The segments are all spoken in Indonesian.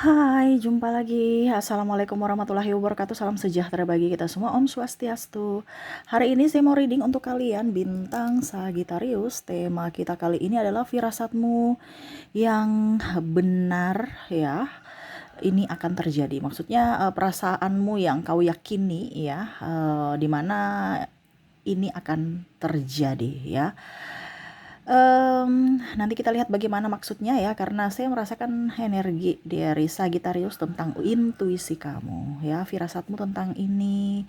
Hai, jumpa lagi. Assalamualaikum warahmatullahi wabarakatuh. Salam sejahtera bagi kita semua. Om Swastiastu. Hari ini saya mau reading untuk kalian bintang Sagittarius. Tema kita kali ini adalah firasatmu yang benar ya. Ini akan terjadi. Maksudnya perasaanmu yang kau yakini ya, dimana ini akan terjadi ya. Nanti kita lihat bagaimana maksudnya ya, karena saya merasakan energi dari Sagittarius tentang intuisi kamu ya, firasatmu tentang ini,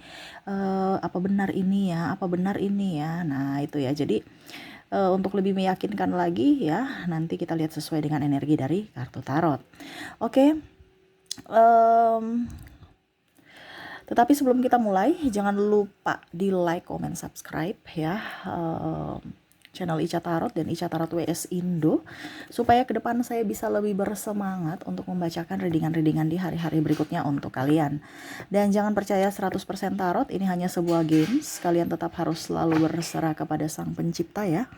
apa benar ini ya, apa benar ini ya. Nah itu ya, jadi untuk lebih meyakinkan lagi ya, nanti kita lihat sesuai dengan energi dari kartu tarot. Oke, tetapi sebelum kita mulai, jangan lupa di like, comment, subscribe ya, channel Ica Tarot dan Ica Tarot WS Indo, supaya ke depan saya bisa lebih bersemangat untuk membacakan readingan-readingan di hari-hari berikutnya untuk kalian. Dan jangan percaya 100% tarot, ini hanya sebuah games. Kalian tetap harus selalu berserah kepada Sang Pencipta ya.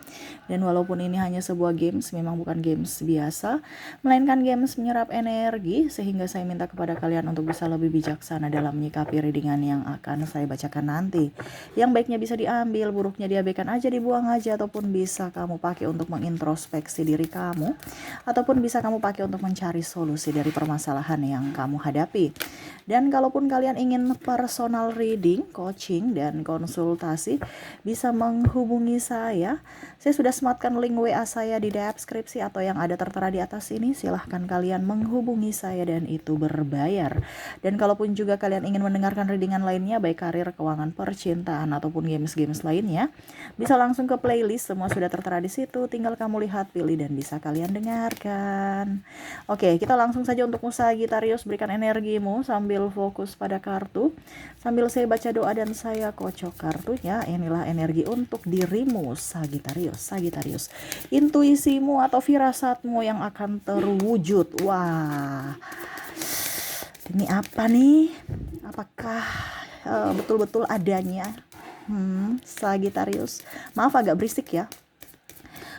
Dan walaupun ini hanya sebuah games, memang bukan games biasa, melainkan games menyerap energi, sehingga saya minta kepada kalian untuk bisa lebih bijaksana dalam menyikapi readingan yang akan saya bacakan nanti. Yang baiknya bisa diambil, buruknya diabaikan aja, dibuang aja, ataupun bisa kamu pakai untuk mengintrospeksi diri kamu, ataupun bisa kamu pakai untuk mencari solusi dari permasalahan yang kamu hadapi. Dan kalaupun kalian ingin personal reading, coaching, dan konsultasi, bisa menghubungi saya. Saya sudah sematkan link WA saya di deskripsi atau yang ada tertera di atas ini. Silahkan kalian menghubungi saya dan itu berbayar. Dan kalaupun juga kalian ingin mendengarkan readingan lainnya, baik karir, keuangan, percintaan, ataupun games-games lainnya, bisa langsung ke playlist, semua sudah tertera di situ. Tinggal kamu lihat, pilih, dan bisa kalian dengarkan. Oke, kita langsung saja untuk Sagittarius. Berikan energimu sambil fokus pada kartu, sambil saya baca doa dan saya kocok kartunya. Inilah energi untuk dirimu Sagittarius. Intuisimu atau firasatmu yang akan terwujud. Wah, ini apa nih? Apakah betul-betul adanya? Sagittarius, maaf agak berisik ya.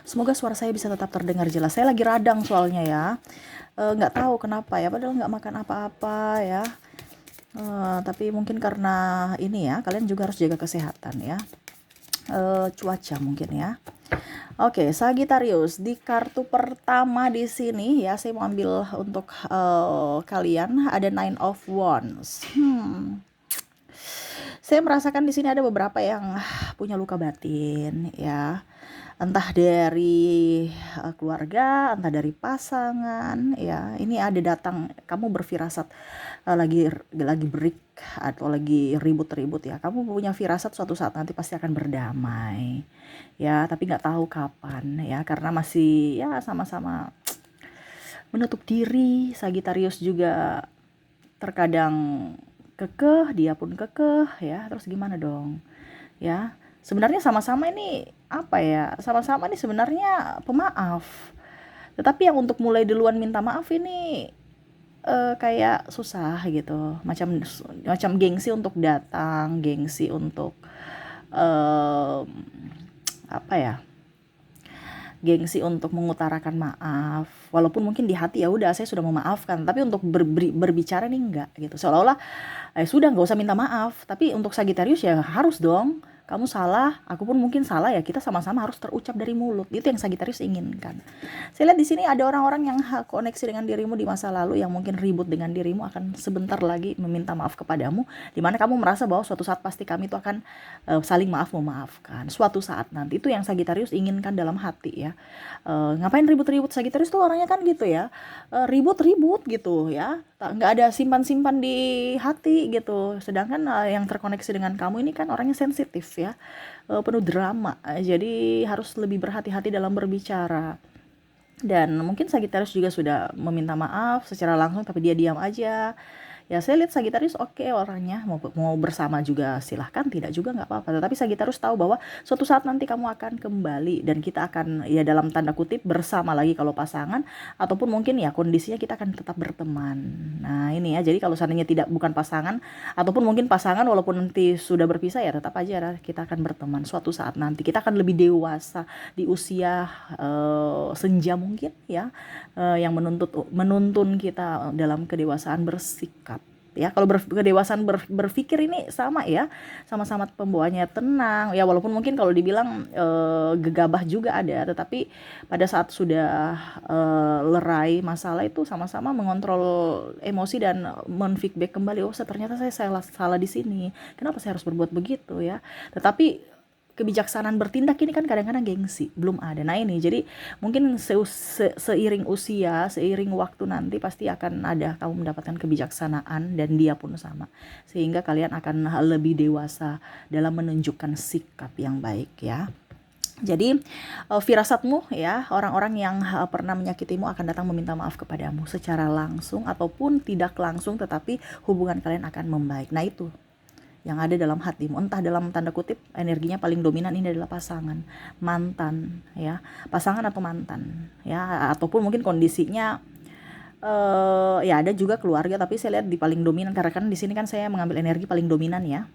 Semoga suara saya bisa tetap terdengar jelas. Saya lagi radang soalnya ya. Nggak tahu kenapa ya, padahal nggak makan apa-apa ya. Tapi mungkin karena ini ya, kalian juga harus jaga kesehatan ya. Cuaca mungkin ya. Oke, Sagittarius, di kartu pertama di sini ya, saya mau ambil untuk kalian, ada Nine of Wands. Saya merasakan di sini ada beberapa yang punya luka batin ya, entah dari keluarga, entah dari pasangan ya. Ini ada datang, kamu berfirasat lagi break atau lagi ribut-ribut ya. Kamu punya firasat suatu saat nanti pasti akan berdamai ya, tapi nggak tahu kapan ya, karena masih ya sama-sama menutup diri. Sagittarius juga terkadang kekeh, dia pun kekeh ya. Terus gimana dong ya, sebenarnya sama-sama ini apa ya, sama-sama ini sebenarnya pemaaf, tetapi yang untuk mulai duluan minta maaf ini kayak susah gitu, macam gengsi untuk datang, gengsi untuk apa ya, gengsi untuk mengutarakan maaf, walaupun mungkin di hati ya udah saya sudah memaafkan, tapi untuk berbicara nih enggak gitu, seolah-olah sudah nggak usah minta maaf. Tapi untuk Sagittarius ya harus dong, kamu salah, aku pun mungkin salah ya, kita sama-sama harus terucap dari mulut. Itu yang Sagittarius inginkan. Saya lihat di sini ada orang-orang yang koneksi dengan dirimu di masa lalu, yang mungkin ribut dengan dirimu, akan sebentar lagi meminta maaf kepadamu, dimana kamu merasa bahwa suatu saat pasti kami itu akan saling maaf memaafkan suatu saat nanti. Itu yang Sagittarius inginkan dalam hati ya. Ngapain ribut-ribut, Sagittarius tuh orangnya kan gitu ya, ribut-ribut gitu ya, nggak ada simpan-simpan di hati gitu. Sedangkan yang terkoneksi dengan kamu ini kan orangnya sensitif ya, penuh drama, jadi harus lebih berhati-hati dalam berbicara. Dan mungkin Sagittarius juga sudah meminta maaf secara langsung, tapi dia diam aja Ya saya lihat Sagittarius oke orangnya, mau bersama juga silahkan, tidak juga nggak apa-apa. Tetapi Sagittarius tahu bahwa suatu saat nanti kamu akan kembali dan kita akan ya dalam tanda kutip bersama lagi kalau pasangan, ataupun mungkin ya kondisinya kita akan tetap berteman. Nah ini ya, jadi kalau seandainya tidak bukan pasangan ataupun mungkin pasangan walaupun nanti sudah berpisah ya tetap aja kita akan berteman suatu saat nanti. Kita akan lebih dewasa di usia senja mungkin ya, yang menuntun kita dalam kedewasaan bersikap ya. Kalau kedewasaan berpikir ini sama ya, sama-sama pembawaannya tenang ya, walaupun mungkin kalau dibilang gegabah juga ada, tetapi pada saat sudah lerai masalah itu sama-sama mengontrol emosi dan menfeedback kembali, oh ternyata saya salah di sini, kenapa saya harus berbuat begitu ya. Tetapi kebijaksanaan bertindak ini kan kadang-kadang gengsi, belum ada. Nah ini, jadi mungkin seiring usia, seiring waktu nanti pasti akan ada kamu mendapatkan kebijaksanaan dan dia pun sama. Sehingga kalian akan lebih dewasa dalam menunjukkan sikap yang baik ya. Jadi firasatmu ya, orang-orang yang pernah menyakitimu akan datang meminta maaf kepadamu secara langsung ataupun tidak langsung, tetapi hubungan kalian akan membaik. Nah itu yang ada dalam hatimu, entah dalam tanda kutip energinya paling dominan ini adalah pasangan, mantan ya, pasangan atau mantan ya, ataupun mungkin kondisinya ya ada juga keluarga, tapi saya lihat di paling dominan karena kan di sini kan saya mengambil energi paling dominan ya.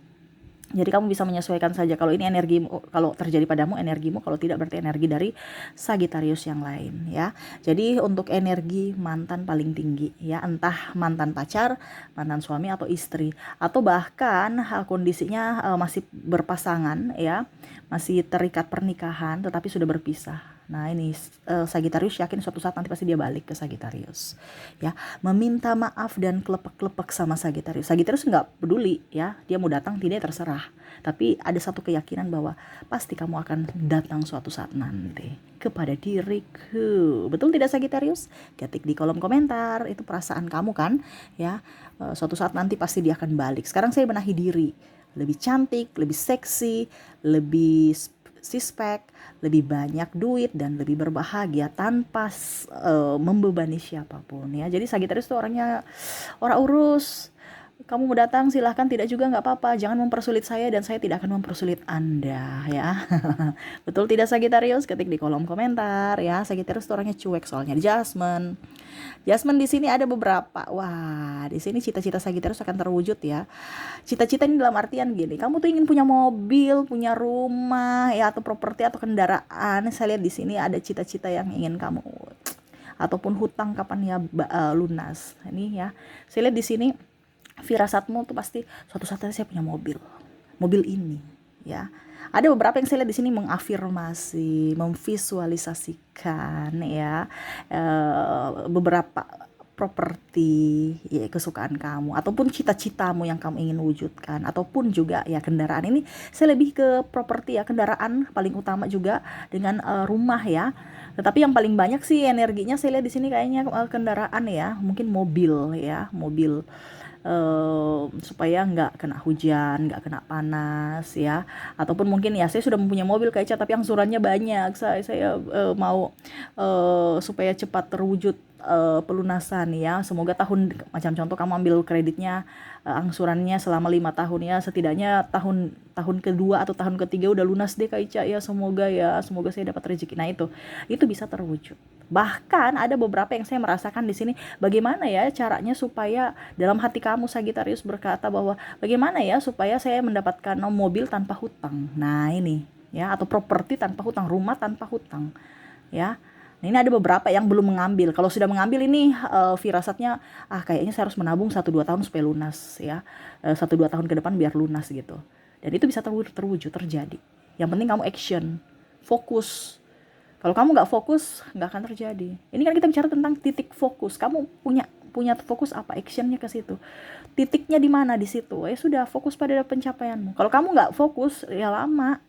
Jadi kamu bisa menyesuaikan saja, kalau ini energimu, kalau terjadi padamu energimu, kalau tidak berarti energi dari Sagittarius yang lain ya. Jadi untuk energi mantan paling tinggi ya, entah mantan pacar, mantan suami atau istri, atau bahkan kondisinya masih berpasangan ya, masih terikat pernikahan tetapi sudah berpisah. Nah ini Sagittarius yakin suatu saat nanti pasti dia balik ke Sagittarius ya, meminta maaf dan kelepek-kelepek sama Sagittarius. Sagittarius nggak peduli ya, dia mau datang tidak terserah, tapi ada satu keyakinan bahwa pasti kamu akan datang suatu saat nanti kepada diriku. Betul tidak Sagittarius? Ketik di kolom komentar, itu perasaan kamu kan ya. Suatu saat nanti pasti dia akan balik. Sekarang saya benahi diri, lebih cantik, lebih seksi, lebih sispek, lebih banyak duit dan lebih berbahagia tanpa membebani siapapun ya. Jadi Sagittarius itu orangnya orang urus. Kamu mau datang silahkan, tidak juga nggak apa-apa, jangan mempersulit saya dan saya tidak akan mempersulit Anda ya. Betul tidak Sagittarius? Ketik di kolom komentar ya. Sagittarius itu orangnya cuek soalnya. Jasmine di sini ada beberapa. Wah, di sini cita-cita Sagittarius akan terwujud ya. Cita-cita ini dalam artian gini, kamu tuh ingin punya mobil, punya rumah ya, atau properti atau kendaraan. Saya lihat di sini ada cita-cita yang ingin kamu, ataupun hutang kapan ya lunas. Ini ya. Saya lihat di sini firasatmu tuh pasti suatu saat saya punya mobil ini ya. Ada beberapa yang saya lihat di sini mengafirmasi, memvisualisasikan ya beberapa properti ya, kesukaan kamu ataupun cita-citamu yang kamu ingin wujudkan, ataupun juga ya kendaraan. Ini saya lebih ke properti ya, kendaraan paling utama juga dengan rumah ya. Tetapi yang paling banyak sih energinya saya lihat di sini kayaknya kendaraan ya, mungkin mobil ya, mobil. Supaya nggak kena hujan, nggak kena panas ya, ataupun mungkin ya saya sudah mempunyai mobil kayak tapi angsurannya banyak, saya mau supaya cepat terwujud pelunasan ya. Semoga macam contoh kamu ambil kreditnya angsurannya selama 5 tahun ya, setidaknya tahun kedua atau tahun ketiga udah lunas deh Kak Ica ya, semoga saya dapat rezeki. Nah itu bisa terwujud. Bahkan ada beberapa yang saya merasakan di sini, bagaimana ya caranya supaya dalam hati kamu Sagittarius berkata bahwa bagaimana ya supaya saya mendapatkan mobil tanpa hutang. Nah ini ya, atau properti tanpa hutang, rumah tanpa hutang ya. Nah, ini ada beberapa yang belum mengambil. Kalau sudah mengambil ini firasatnya kayaknya saya harus menabung 1-2 tahun supaya lunas ya. 1-2 tahun ke depan biar lunas gitu. Dan itu bisa terwujud, terjadi. Yang penting kamu action, fokus. Kalau kamu nggak fokus, nggak akan terjadi. Ini kan kita bicara tentang titik fokus. Kamu punya fokus apa? Actionnya ke situ. Titiknya di mana? Di situ. Ya sudah, fokus pada pencapaianmu. Kalau kamu nggak fokus, ya lama.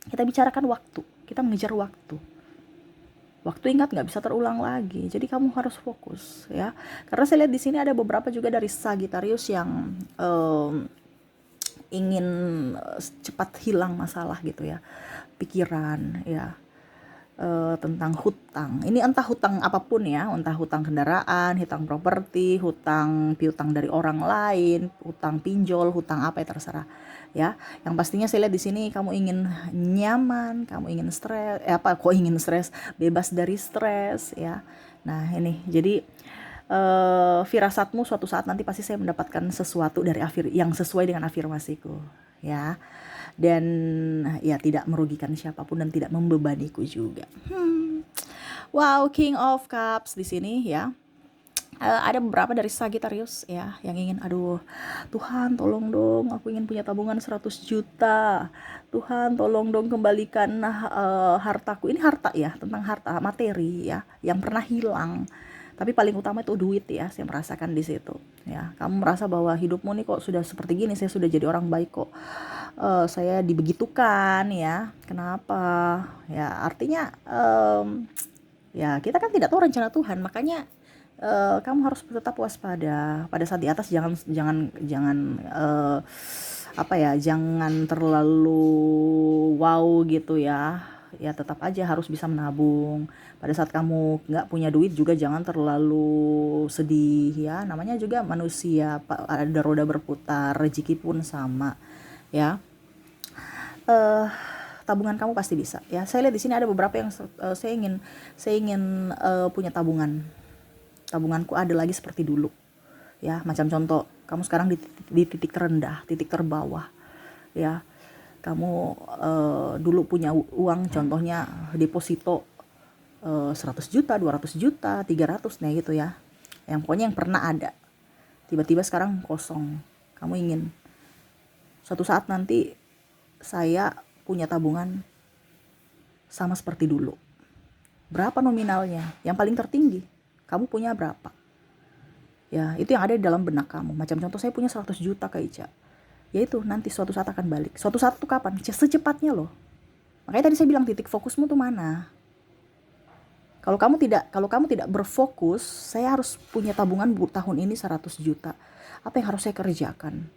Kita bicarakan waktu. Kita mengejar waktu. Waktu ingat nggak bisa terulang lagi. Jadi kamu harus fokus ya. Karena saya lihat di sini ada beberapa juga dari Sagittarius yang ingin cepat hilang masalah gitu ya. Pikiran ya. tentang hutang. Ini entah hutang apapun ya, entah hutang kendaraan, hutang properti, hutang piutang dari orang lain, hutang pinjol, hutang apa ya terserah. Ya, yang pastinya saya lihat di sini kamu ingin nyaman, kamu ingin stres, ingin stres, bebas dari stres ya. Nah, ini jadi firasatmu suatu saat nanti pasti saya mendapatkan sesuatu dari yang sesuai dengan afirmasiku ya, dan ya tidak merugikan siapapun dan tidak membebaniku juga. Wow, King of Cups di sini ya. Ada beberapa dari Sagittarius ya yang ingin, aduh Tuhan tolong dong, aku ingin punya tabungan 100 juta. Tuhan tolong dong kembalikan hartaku. Ini harta ya, tentang harta materi ya yang pernah hilang. Tapi paling utama itu duit ya, saya merasakan di situ. Ya, kamu merasa bahwa hidupmu nih kok sudah seperti gini, saya sudah jadi orang baik kok. Saya dibegitukan ya. Kenapa? Ya, artinya ya kita kan tidak tahu rencana Tuhan, makanya kamu harus tetap waspada pada saat di atas. Jangan jangan jangan jangan terlalu wow gitu ya. Ya tetap aja harus bisa menabung. Pada saat kamu nggak punya duit juga jangan terlalu sedih ya. Namanya juga manusia, ada roda berputar, rezeki pun sama ya. eh Tabungan kamu pasti bisa ya. Saya lihat di sini ada beberapa yang saya ingin punya tabunganku ada lagi seperti dulu ya. Macam contoh, kamu sekarang di titik terendah, titik terbawah ya. Kamu dulu punya uang, contohnya deposito 100 juta, 200 juta, 300 nih gitu ya, yang pokoknya yang pernah ada. Tiba-tiba sekarang kosong. Kamu ingin suatu saat nanti saya punya tabungan sama seperti dulu. Berapa nominalnya? Yang paling tertinggi. Kamu punya berapa? Ya, itu yang ada di dalam benak kamu. Macam contoh, saya punya 100 juta Kak Ica. Ya itu nanti suatu saat akan balik. Suatu saat itu kapan? Secepatnya loh. Makanya tadi saya bilang titik fokusmu tuh mana? Kalau kamu tidak berfokus, saya harus punya tabungan tahun ini 100 juta. Apa yang harus saya kerjakan?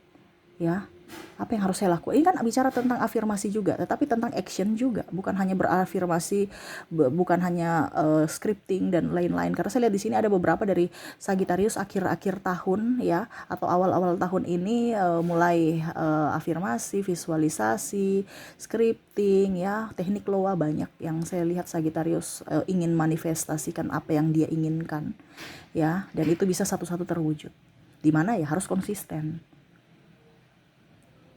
Ya, apa yang harus saya lakukan? Ini kan bicara tentang afirmasi juga, tetapi tentang action juga, bukan hanya berafirmasi, bukan hanya scripting dan lain-lain. Karena saya lihat di sini ada beberapa dari Sagittarius akhir-akhir tahun ya, atau awal-awal tahun ini mulai afirmasi, visualisasi, scripting ya, teknik loa banyak yang saya lihat Sagittarius ingin manifestasikan apa yang dia inginkan ya, dan itu bisa satu-satu terwujud. Di mana ya harus konsisten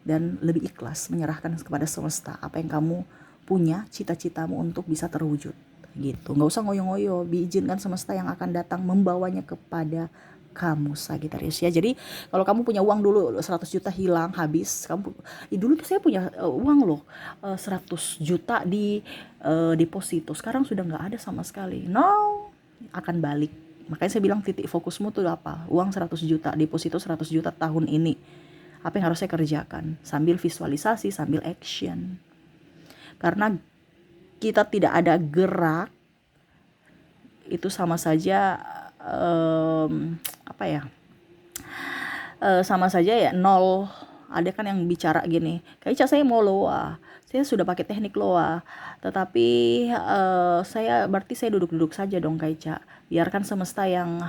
dan lebih ikhlas menyerahkan kepada semesta apa yang kamu punya, cita-citamu untuk bisa terwujud gitu. Nggak usah ngoyo-ngoyo, diizinkan semesta yang akan datang membawanya kepada kamu Sagittarius ya. Jadi kalau kamu punya uang dulu 100 juta hilang habis, dulu tuh saya punya uang loh 100 juta di deposito, sekarang sudah nggak ada sama sekali. No, akan balik. Makanya saya bilang titik fokusmu tuh apa? Uang 100 juta, deposito 100 juta tahun ini. Apa yang harus saya kerjakan? Sambil visualisasi, sambil action. Karena kita tidak ada gerak, itu sama saja sama saja ya nol. Ada kan yang bicara gini, kayak saya mau loa, saya sudah pakai teknik loa, tetapi berarti saya duduk-duduk saja dong Kaica. Biarkan semesta yang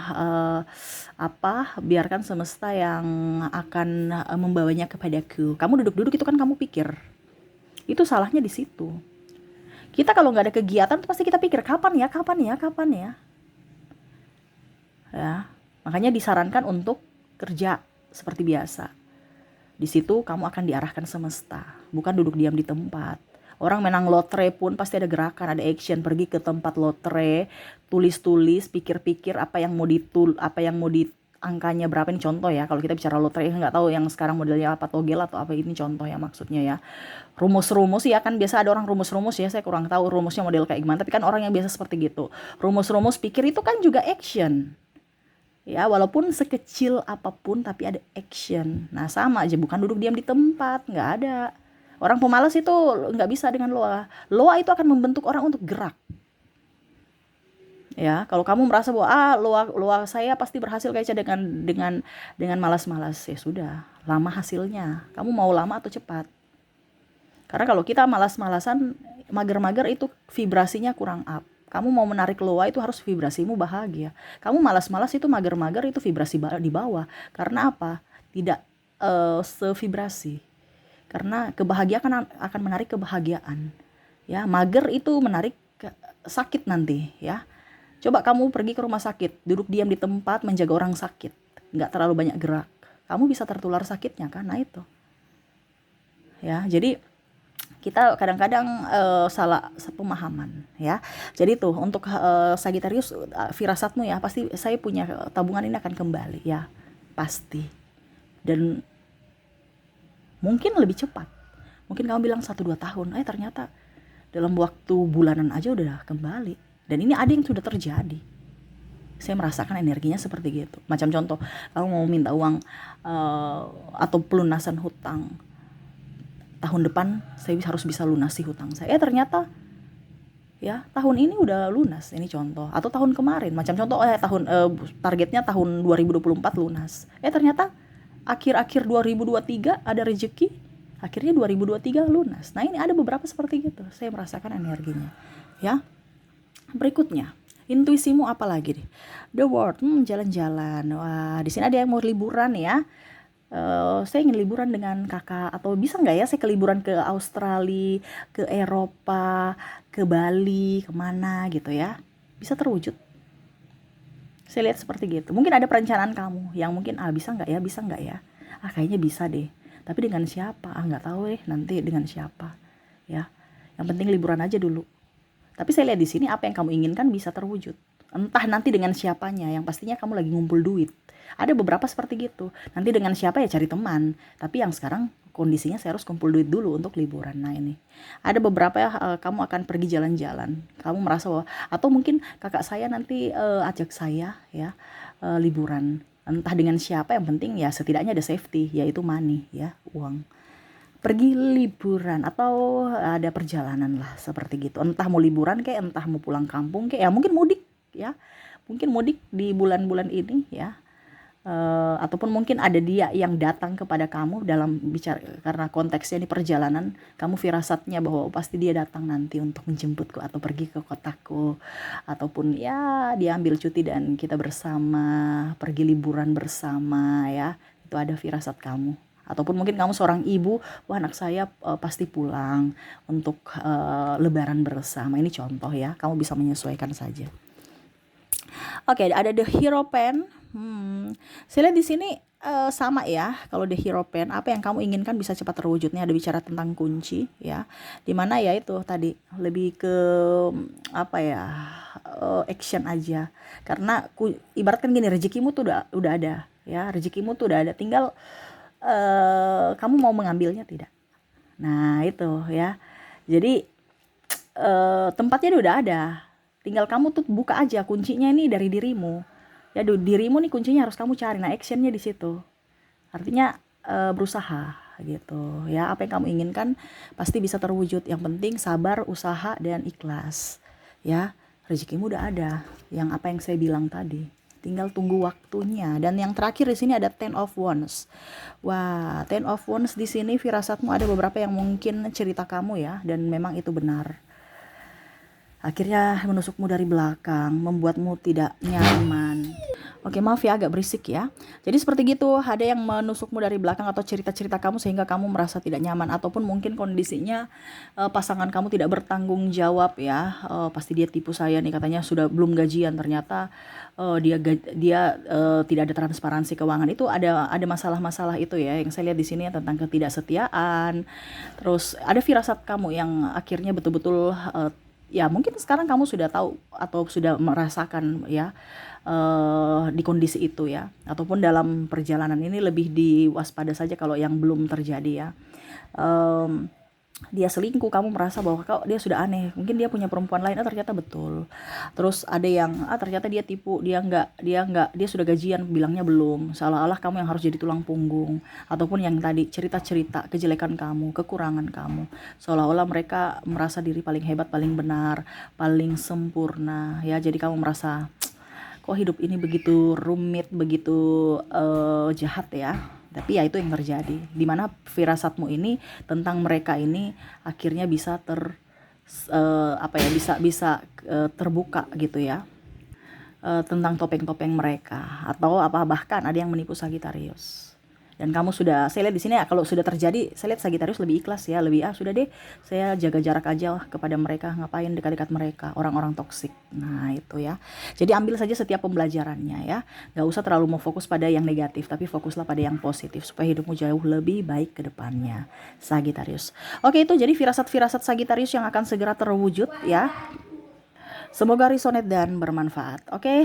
biarkan semesta yang akan membawanya kepadaku. Kamu duduk-duduk itu kan kamu pikir. Itu salahnya di situ. Kita kalau nggak ada kegiatan pasti kita pikir kapan ya. Ya, makanya disarankan untuk kerja seperti biasa. Di situ kamu akan diarahkan semesta, bukan duduk diam di tempat. Orang menang lotre pun pasti ada gerakan, ada action. Pergi ke tempat lotre, tulis-tulis, pikir-pikir apa yang mau angkanya berapa. Ini contoh ya, kalau kita bicara lotre, nggak tahu yang sekarang modelnya apa, togel atau apa, ini contoh ya maksudnya ya. Rumus-rumus ya kan, biasa ada orang rumus-rumus ya, saya kurang tahu rumusnya model kayak gimana, tapi kan orang yang biasa seperti gitu. Rumus-rumus pikir itu kan juga action. Ya, walaupun sekecil apapun tapi ada action. Nah, sama aja, bukan duduk diam di tempat, nggak ada. Orang pemalas itu nggak bisa dengan loa. Loa itu akan membentuk orang untuk gerak. Ya, kalau kamu merasa bahwa loa saya pasti berhasil kayak dengan malas-malas, ya sudah, lama hasilnya. Kamu mau lama atau cepat? Karena kalau kita malas-malasan, mager-mager, itu vibrasinya kurang up. Kamu mau menarik loa itu harus vibrasimu bahagia. Kamu malas-malas itu mager-mager itu vibrasi di bawah. Karena apa? Tidak sevibrasi. Karena kebahagiaan akan menarik kebahagiaan. Ya, mager itu menarik sakit nanti ya. Coba kamu pergi ke rumah sakit, duduk diam di tempat menjaga orang sakit, nggak terlalu banyak gerak. Kamu bisa tertular sakitnya kan? Nah itu. Ya, jadi kita kadang-kadang salah pemahaman ya. Jadi tuh untuk Sagittarius, firasatmu ya, pasti saya punya tabungan ini akan kembali ya. Pasti. Dan mungkin lebih cepat. Mungkin kamu bilang 1-2 tahun, ternyata dalam waktu bulanan aja udah kembali. Dan ini ada yang sudah terjadi. Saya merasakan energinya seperti gitu. Macam contoh, kamu mau minta uang atau pelunasan hutang. Tahun depan saya harus bisa lunasi hutang saya. Ternyata ya tahun ini udah lunas. Ini contoh. Atau tahun kemarin, macam contoh targetnya tahun 2024 lunas. Ternyata akhir-akhir 2023 ada rezeki, akhirnya 2023 lunas. Nah, ini ada beberapa seperti gitu. Saya merasakan energinya. Ya. Berikutnya, intuisimu apa lagi nih? The World, jalan-jalan. Wah, di sini ada yang mau liburan ya. Saya ingin liburan dengan kakak, atau bisa nggak ya saya ke liburan ke Australia, ke Eropa, ke Bali, kemana gitu ya. Bisa terwujud. Saya lihat seperti gitu. Mungkin ada perencanaan kamu yang mungkin bisa nggak ya. Kayaknya bisa deh. Tapi dengan siapa? Nggak tahu nanti dengan siapa. Ya. Yang penting liburan aja dulu. Tapi saya lihat di sini apa yang kamu inginkan bisa terwujud. Entah nanti dengan siapanya, yang pastinya kamu lagi ngumpul duit. Ada beberapa seperti gitu. Nanti dengan siapa ya cari teman. Tapi yang sekarang kondisinya saya harus kumpul duit dulu untuk liburan. Nah ini. Ada beberapa kamu akan pergi jalan-jalan. Kamu merasa bahwa, atau mungkin kakak saya nanti ajak saya ya liburan. Entah dengan siapa, yang penting ya setidaknya ada safety, yaitu money ya, uang. Pergi liburan atau ada perjalanan lah seperti gitu. Entah mau liburan kayak, entah mau pulang kampung kayak, ya mungkin mudik ya. Mungkin mudik di bulan-bulan ini ya. Ataupun mungkin ada dia yang datang kepada kamu dalam bicara, karena konteksnya di perjalanan, kamu firasatnya bahwa pasti dia datang nanti untuk menjemputku atau pergi ke kotaku, ataupun ya dia ambil cuti dan kita bersama pergi liburan bersama ya. Itu ada firasat kamu. Ataupun mungkin kamu seorang ibu, wah anak saya pasti pulang untuk lebaran bersama. Ini contoh ya, kamu bisa menyesuaikan saja. Oke, ada The Hierophant. Saya lihat di sini sama ya. Kalau The Hierophant, apa yang kamu inginkan bisa cepat terwujudnya. Ada bicara tentang kunci ya. Dimana ya itu tadi lebih ke apa ya, action aja. Karena ibaratkan gini, rezekimu tuh udah ada ya. Rezekimu tuh udah ada. Tinggal kamu mau mengambilnya tidak. Nah itu ya. Jadi tempatnya udah ada. Tinggal kamu tuh buka aja, kuncinya ini dari dirimu. Ya dirimu nih kuncinya harus kamu cari. Nah actionnya di situ. Artinya berusaha gitu ya. Apa yang kamu inginkan pasti bisa terwujud. Yang penting sabar, usaha, dan ikhlas ya. Rezekimu udah ada. Yang apa yang saya bilang tadi, tinggal tunggu waktunya. Dan yang terakhir di sini ada Ten of Wands. Wah, Ten of Wands di sini firasatmu ada beberapa yang mungkin cerita kamu ya, dan memang itu benar. Akhirnya menusukmu dari belakang, membuatmu tidak nyaman. Oke, maaf ya agak berisik ya. Jadi seperti gitu, ada yang menusukmu dari belakang atau cerita-cerita kamu sehingga kamu merasa tidak nyaman, ataupun mungkin kondisinya pasangan kamu tidak bertanggung jawab ya. Pasti dia tipu saya nih, katanya sudah belum gajian, ternyata dia tidak ada transparansi keuangan. Itu ada masalah-masalah itu ya yang saya lihat di sini tentang ketidaksetiaan. Terus ada firasat kamu yang akhirnya betul-betul ya mungkin sekarang kamu sudah tahu atau sudah merasakan ya di kondisi itu ya, ataupun dalam perjalanan ini lebih diwaspada saja kalau yang belum terjadi ya. Dia selingkuh, kamu merasa bahwa dia sudah aneh, mungkin dia punya perempuan lain, ternyata betul. Terus ada yang ternyata dia tipu, dia sudah gajian, bilangnya belum, seolah-olah kamu yang harus jadi tulang punggung. Ataupun yang tadi cerita-cerita kejelekan kamu, kekurangan kamu, seolah-olah mereka merasa diri paling hebat, paling benar, paling sempurna ya. Jadi kamu merasa kok hidup ini begitu rumit, begitu jahat ya. Tapi ya itu yang terjadi. Dimana firasatmu ini tentang mereka ini akhirnya bisa bisa terbuka gitu ya, tentang topeng-topeng mereka, atau bahkan ada yang menipu Sagittarius. Dan kamu sudah, saya lihat di sini ya, kalau sudah terjadi, saya lihat Sagittarius lebih ikhlas ya, lebih sudah deh, saya jaga jarak aja lah kepada mereka, ngapain dekat-dekat mereka, orang-orang toksik. Nah itu ya. Jadi ambil saja setiap pembelajarannya ya, nggak usah terlalu mau fokus pada yang negatif, tapi fokuslah pada yang positif supaya hidupmu jauh lebih baik ke depannya, Sagittarius. Oke, itu jadi firasat-firasat Sagittarius yang akan segera terwujud ya. Semoga resonate dan bermanfaat. Oke,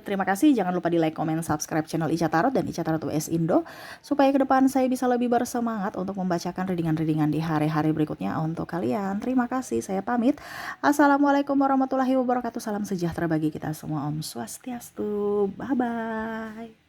terima kasih. Jangan lupa di like, comment, subscribe channel Ica Tarot dan Ica Tarot US Indo supaya ke depan saya bisa lebih bersemangat untuk membacakan readingan-readingan di hari-hari berikutnya untuk kalian. Terima kasih. Saya pamit. Assalamualaikum warahmatullahi wabarakatuh. Salam sejahtera bagi kita semua. Om Swastiastu. Bye bye.